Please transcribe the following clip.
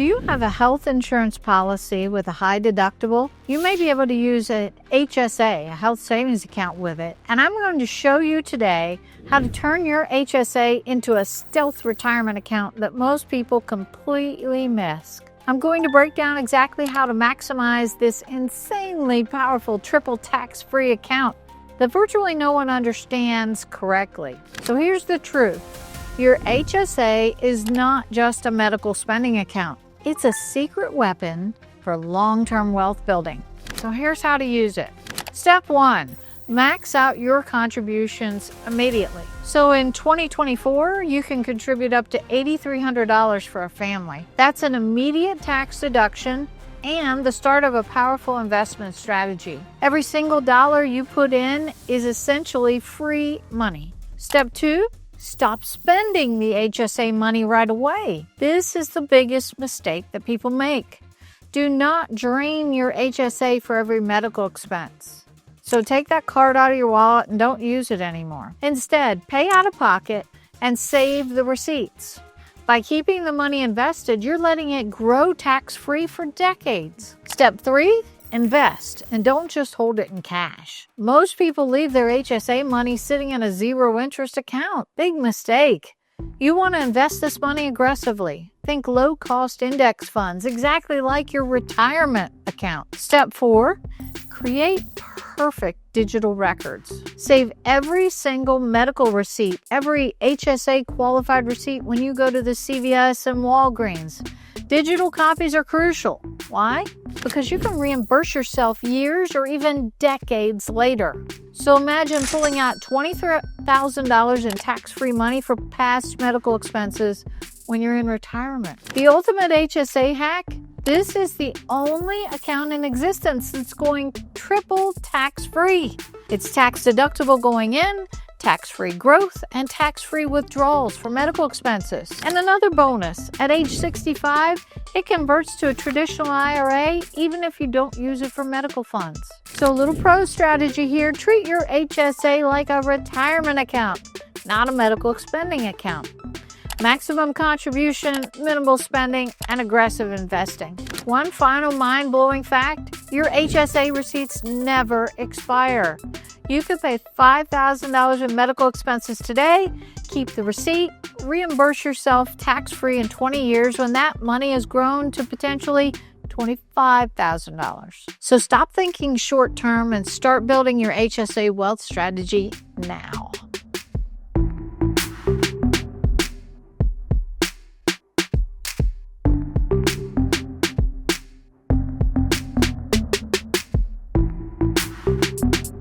Do you have a health insurance policy with a high deductible? You may be able to use an HSA, a health savings account, with it. And I'm going to show you today how to turn your HSA into a stealth retirement account that most people completely miss. I'm going to break down exactly how to maximize this insanely powerful triple tax-free account that virtually no one understands correctly. So here's the truth. Your HSA is not just a medical spending account. It's a secret weapon for long-term wealth building. So here's how to use it. Step 1, max out your contributions immediately. So in 2024, you can contribute up to $8,300 for a family. That's an immediate tax deduction and the start of a powerful investment strategy. Every single dollar you put in is essentially free money. Step 2, stop spending the HSA money right away. This is the biggest mistake that people make. Do not drain your HSA for every medical expense. So take that card out of your wallet and don't use it anymore. Instead, pay out of pocket and save the receipts. By keeping the money invested, you're letting it grow tax-free for decades. Step 3, invest, and don't just hold it in cash. Most people leave their HSA money sitting in a zero-interest account. Big mistake. You want to invest this money aggressively. Think low-cost index funds, exactly like your retirement account. Step 4, create perfect digital records. Save every single medical receipt, every HSA qualified receipt when you go to the CVS and Walgreens. Digital copies are crucial. Why? Because you can reimburse yourself years or even decades later. So imagine pulling out $23,000 in tax-free money for past medical expenses when you're in retirement. The ultimate HSA hack? This is the only account in existence that's going triple tax-free. It's tax-deductible going in, tax-free growth, and tax-free withdrawals for medical expenses. And another bonus, at age 65, it converts to a traditional IRA even if you don't use it for medical funds. So a little pro strategy here, treat your HSA like a retirement account, not a medical spending account. Maximum contribution, minimal spending, and aggressive investing. One final mind-blowing fact, your HSA receipts never expire. You could pay $5,000 in medical expenses today, keep the receipt, reimburse yourself tax-free in 20 years when that money has grown to potentially $25,000. So stop thinking short-term and start building your HSA wealth strategy now.